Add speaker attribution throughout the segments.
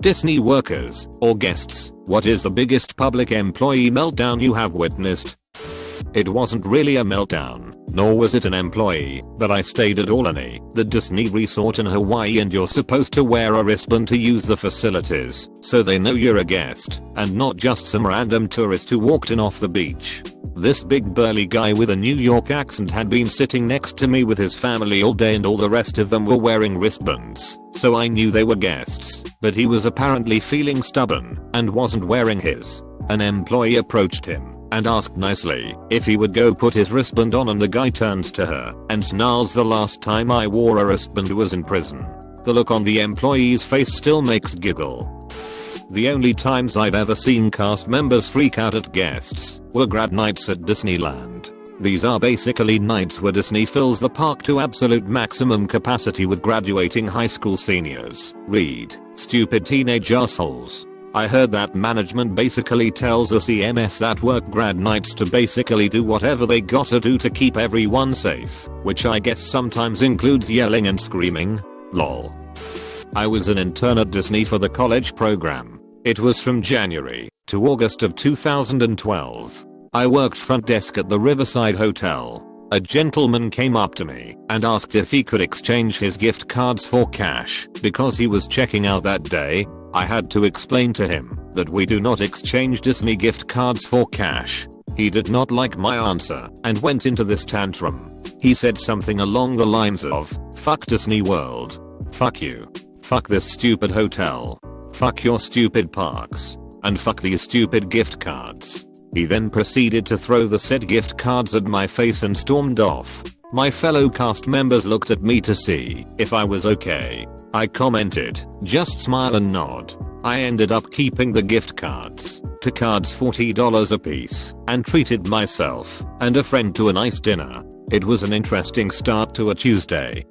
Speaker 1: Disney workers or guests, what is the biggest public employee meltdown you have witnessed? It wasn't really a meltdown, nor was it an employee, but I stayed at Aulani, the Disney resort in Hawaii, and you're supposed to wear a wristband to use the facilities, so they know you're a guest, and not just some random tourist who walked in off the beach. This big burly guy with a New York accent had been sitting next to me with his family all day, and all the rest of them were wearing wristbands, so I knew they were guests, but he was apparently feeling stubborn and wasn't wearing his. An employee approached him and asked nicely if he would go put his wristband on, and the guy turns to her and snarls, "The last time I wore a wristband was in prison." The look on the employee's face still makes giggle. The only times I've ever seen cast members freak out at guests were grad nights at Disneyland. These are basically nights where Disney fills the park to absolute maximum capacity with graduating high school seniors. Read, stupid teenage assholes. I heard that management basically tells the CMS that work grad nights to basically do whatever they gotta do to keep everyone safe, which I guess sometimes includes yelling and screaming. Lol. I was an intern at Disney for the college program. It was from January to August of 2012. I worked front desk at the Riverside Hotel. A gentleman came up to me and asked if he could exchange his gift cards for cash because he was checking out that day. I had to explain to him that we do not exchange Disney gift cards for cash. He did not like my answer and went into this tantrum. He said something along the lines of, "Fuck Disney World. Fuck you. Fuck this stupid hotel. Fuck your stupid parks. And fuck these stupid gift cards." He then proceeded to throw the said gift cards at my face and stormed off. My fellow cast members looked at me to see if I was okay. I commented, "Just smile and nod." I ended up keeping the gift cards, two cards $40 a piece, and treated myself and a friend to a nice dinner. It was an interesting start to a Tuesday.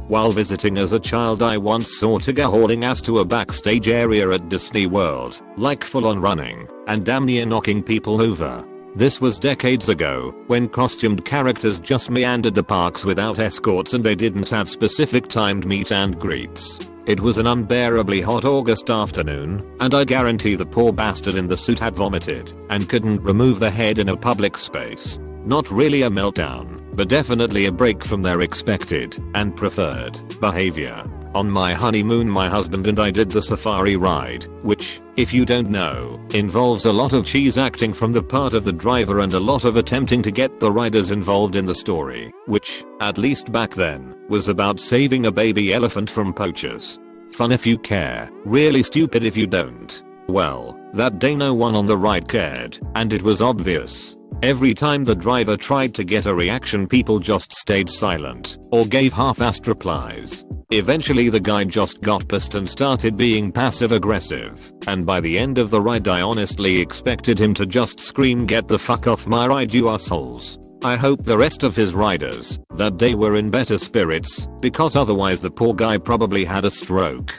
Speaker 1: While visiting as a child, I once saw Tigger hauling ass to a backstage area at Disney World, like full on running, and damn near knocking people over. This was decades ago, when costumed characters just meandered the parks without escorts and they didn't have specific timed meet and greets. It was an unbearably hot August afternoon, and I guarantee the poor bastard in the suit had vomited and couldn't remove the head in a public space. Not really a meltdown, but definitely a break from their expected and preferred behavior. On my honeymoon, my husband and I did the safari ride, which, if you don't know, involves a lot of cheese acting from the part of the driver and a lot of attempting to get the riders involved in the story, which, at least back then, was about saving a baby elephant from poachers. Fun if you care, really stupid if you don't. Well, that day no one on the ride cared, and it was obvious. Every time the driver tried to get a reaction, people just stayed silent or gave half-assed replies. Eventually the guy just got pissed and started being passive aggressive, and by the end of the ride I honestly expected him to just scream, "Get the fuck off my ride, you assholes." I hope the rest of his riders that day were in better spirits, because otherwise the poor guy probably had a stroke.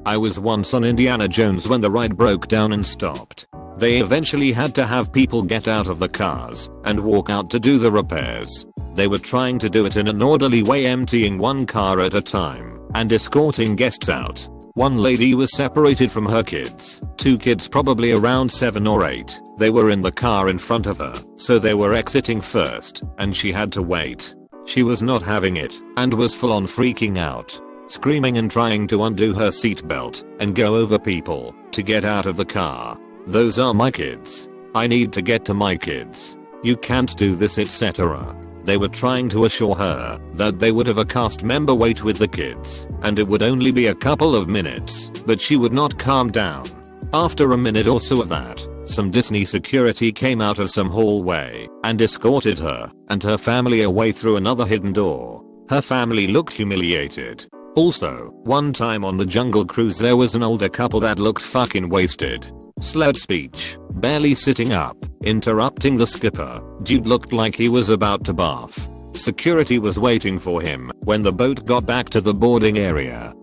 Speaker 1: I was once on Indiana Jones when the ride broke down and stopped. They eventually had to have people get out of the cars and walk out to do the repairs. They were trying to do it in an orderly way, emptying one car at a time and escorting guests out. One lady was separated from her kids, two kids probably around 7 or 8. They were in the car in front of her, so they were exiting first, and she had to wait. She was not having it and was full on freaking out, screaming and trying to undo her seatbelt and go over people to get out of the car. "Those are my kids. I need to get to my kids. You can't do this," etc. They were trying to assure her that they would have a cast member wait with the kids, and it would only be a couple of minutes, but she would not calm down. After a minute or so of that, some Disney security came out of some hallway and escorted her and her family away through another hidden door. Her family looked humiliated. Also, one time on the Jungle Cruise there was an older couple that looked fucking wasted. Slurred speech, barely sitting up, interrupting the skipper. Dude looked like he was about to barf. Security was waiting for him when the boat got back to the boarding area.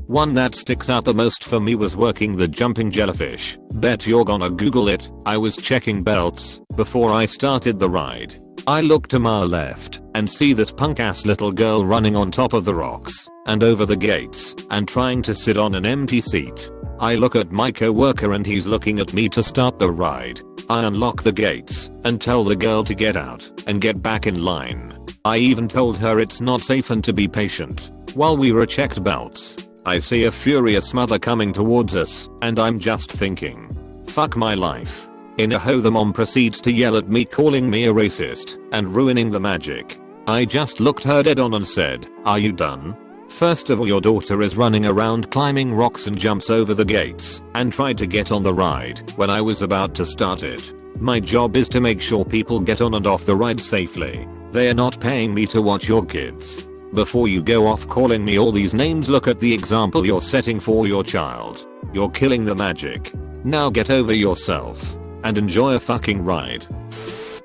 Speaker 1: One that sticks out the most for me was working the jumping jellyfish. Bet you're gonna Google it. I was checking belts before I started the ride. I look to my left and see this punk ass little girl running on top of the rocks and over the gates and trying to sit on an empty seat. I look at my coworker and he's looking at me to start the ride. I unlock the gates and tell the girl to get out and get back in line. I even told her it's not safe and to be patient. While we were checked belts, I see a furious mother coming towards us and I'm just thinking, fuck my life. In a ho, the mom proceeds to yell at me, calling me a racist and ruining the magic. I just looked her dead on and said, are you done? First of all, your daughter is running around climbing rocks and jumps over the gates and tried to get on the ride when I was about to start it. My job is to make sure people get on and off the ride safely. They are not paying me to watch your kids. Before you go off calling me all these names, look at the example you're setting for your child. You're killing the magic. Now get over yourself and enjoy a fucking ride.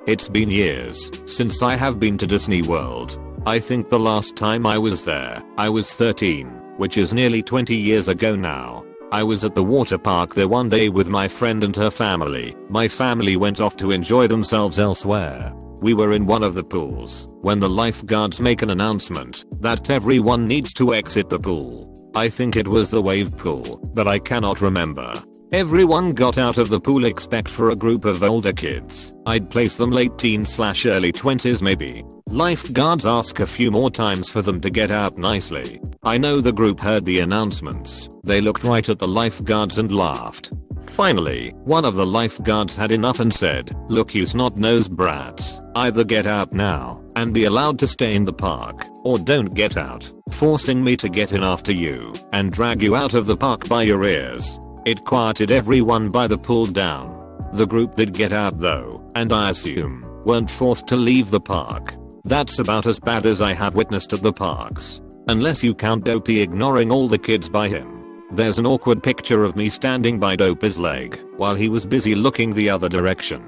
Speaker 1: It's been years since I have been to Disney World. I think the last time I was there, I was 13, which is nearly 20 years ago now. I was at the water park there one day with my friend and her family. My family went off to enjoy themselves elsewhere. We were in one of the pools when the lifeguards make an announcement that everyone needs to exit the pool. I think it was the wave pool, but I cannot remember. Everyone got out of the pool except for a group of older kids. I'd place them late teens/early 20s maybe. Lifeguards ask a few more times for them to get out nicely. I know the group heard the announcements. They looked right at the lifeguards and laughed. Finally, one of the lifeguards had enough and said, look, you snot-nosed brats, either get out now and be allowed to stay in the park, or don't get out, forcing me to get in after you and drag you out of the park by your ears. It quieted everyone by the pool down. The group did get out though, and I assume weren't forced to leave the park. That's about as bad as I have witnessed at the parks. Unless you count Dopey ignoring all the kids by him. There's an awkward picture of me standing by Dopey's leg while he was busy looking the other direction.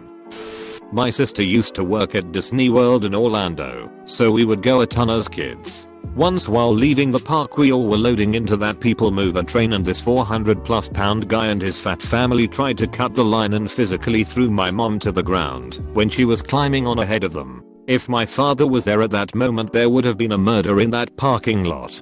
Speaker 1: My sister used to work at Disney World in Orlando, so we would go a ton as kids. Once while leaving the park, we all were loading into that people mover train and this 400+ pound guy and his fat family tried to cut the line and physically threw my mom to the ground when she was climbing on ahead of them. If my father was there at that moment, there would have been a murder in that parking lot.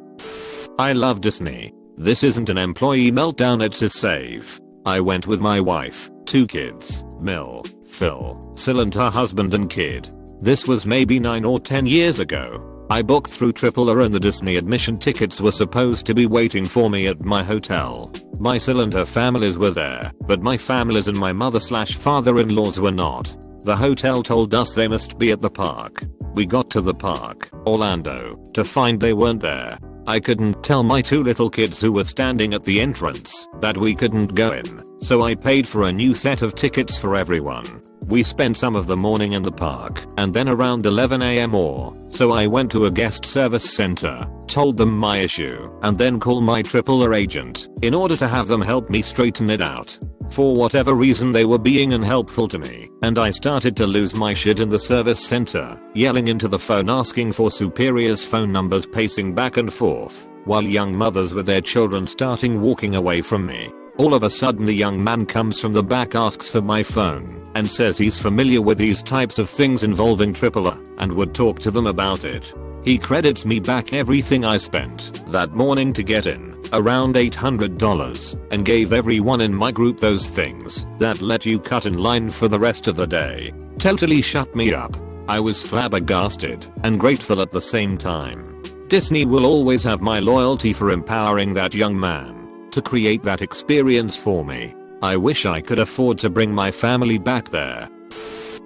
Speaker 1: I love Disney. This isn't an employee meltdown, it's a save. I went with my wife, 2 kids, Mill, Phil, Sil and her husband and kid. This was maybe 9 or 10 years ago. I booked through AAA and the Disney admission tickets were supposed to be waiting for me at my hotel. My Sil and her families were there, but my families and my mother/father-in-laws were not. The hotel told us they must be at the park. We got to the park, Orlando, to find they weren't there. I couldn't tell my 2 little kids who were standing at the entrance that we couldn't go in, so I paid for a new set of tickets for everyone. We spent some of the morning in the park and then around 11 AM or so I went to a guest service center, told them my issue, and then called my AAA agent in order to have them help me straighten it out. For whatever reason they were being unhelpful to me, and I started to lose my shit in the service center, yelling into the phone asking for superiors' phone numbers, pacing back and forth, while young mothers with their children starting walking away from me. All of a sudden the young man comes from the back, asks for my phone, and says he's familiar with these types of things involving AAA and would talk to them about it. He credits me back everything I spent that morning to get in, around $800, and gave everyone in my group those things that let you cut in line for the rest of the day. Totally shut me up. I was flabbergasted and grateful at the same time. Disney will always have my loyalty for empowering that young man to create that experience for me. I wish I could afford to bring my family back there.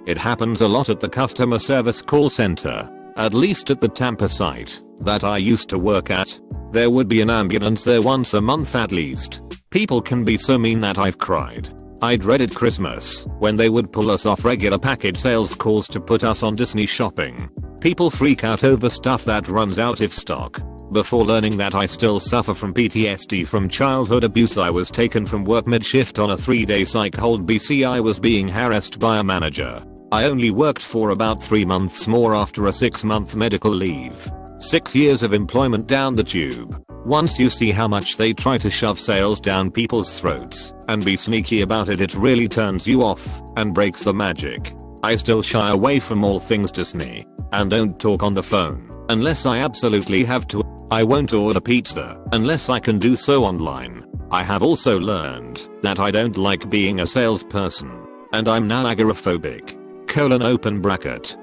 Speaker 1: It happens a lot at the customer service call center, at least at the Tampa site that I used to work at. There would be an ambulance there once a month at least. People can be so mean that I've cried. I dreaded Christmas when they would pull us off regular package sales calls to put us on Disney shopping. People freak out over stuff that runs out of stock. Before learning that I still suffer from PTSD from childhood abuse, I was taken from work mid-shift on a 3-day psych hold BC. I was being harassed by a manager. I only worked for about 3 months more after a 6-month medical leave. 6 years of employment down the tube. Once you see how much they try to shove sales down people's throats and be sneaky about it, it really turns you off and breaks the magic. I still shy away from all things Disney and don't talk on the phone unless I absolutely have to. I won't order pizza unless I can do so online. I have also learned that I don't like being a salesperson and I'm now agoraphobic. Open bracket.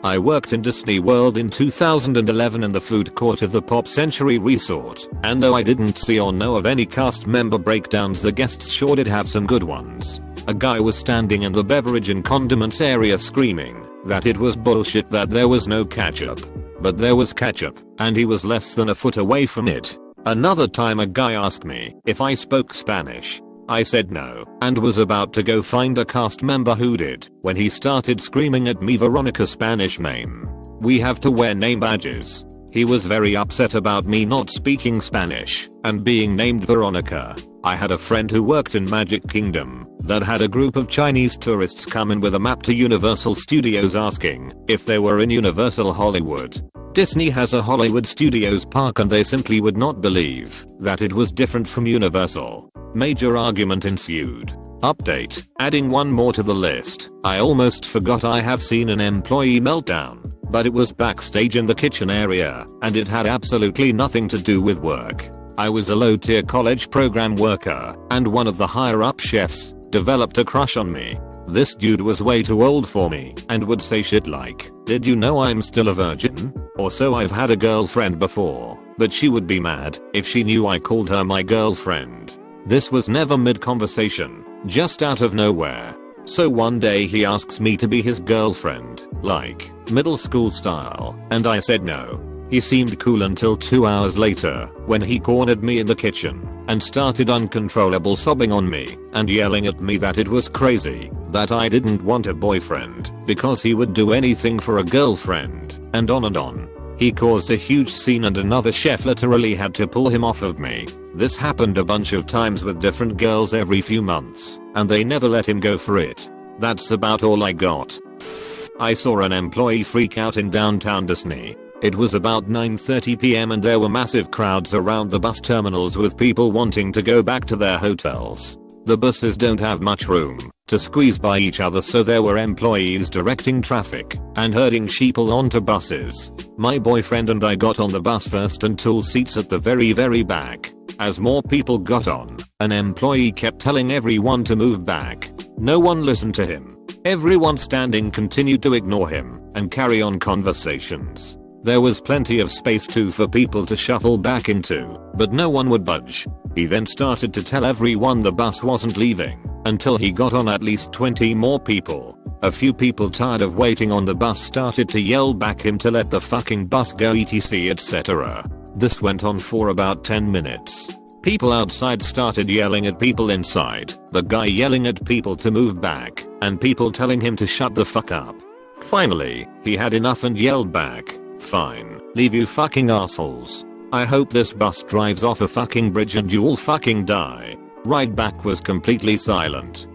Speaker 1: I worked in Disney World in 2011 in the food court of the Pop Century Resort, and though I didn't see or know of any cast member breakdowns, the guests sure did have some good ones. A guy was standing in the beverage and condiments area screaming that it was bullshit that there was no ketchup. But there was ketchup, and he was less than a foot away from it. Another time a guy asked me if I spoke Spanish. I said no, and was about to go find a cast member who did, when he started screaming at me, "Veronica Spanish name. We have to wear name badges." He was very upset about me not speaking Spanish and being named Veronica. I had a friend who worked in Magic Kingdom that had a group of Chinese tourists come in with a map to Universal Studios asking if they were in Universal Hollywood. Disney has a Hollywood Studios park and they simply would not believe that it was different from Universal. Major argument ensued. Update, adding one more to the list. I almost forgot I have seen an employee meltdown, but it was backstage in the kitchen area and it had absolutely nothing to do with work. I was a low-tier college program worker and one of the higher-up chefs developed a crush on me. This dude was way too old for me and would say shit like, "Did you know I'm still a virgin?" Or "So I've had a girlfriend before, but she would be mad if she knew I called her my girlfriend." This was never mid-conversation, just out of nowhere. So one day he asks me to be his girlfriend, like middle school style, and I said no. He seemed cool until 2 hours later when he cornered me in the kitchen and started uncontrollable sobbing on me and yelling at me that it was crazy that I didn't want a boyfriend because he would do anything for a girlfriend, and on and on. He caused a huge scene and another chef literally had to pull him off of me. This happened a bunch of times with different girls every few months, and they never let him go for it. That's about all I got. I saw an employee freak out in downtown Disney. It was about 9:30 p.m. and there were massive crowds around the bus terminals with people wanting to go back to their hotels. The buses don't have much room to squeeze by each other, so there were employees directing traffic and herding sheeple onto buses. My boyfriend and I got on the bus first and tool seats at the very back. As more people got on, an employee kept telling everyone to move back. No one listened to him. Everyone standing continued to ignore him and carry on conversations. There was plenty of space too for people to shuffle back into, but no one would budge. He then started to tell everyone the bus wasn't leaving until he got on at least 20 more people. A few people tired of waiting on the bus started to yell back him to let the fucking bus go etc etc. This went on for about 10 minutes. People outside started yelling at people inside, the guy yelling at people to move back, and people telling him to shut the fuck up. Finally, he had enough and yelled back, "Fine, leave you fucking assholes. I hope this bus drives off a fucking bridge and you all fucking die." Ride back was completely silent.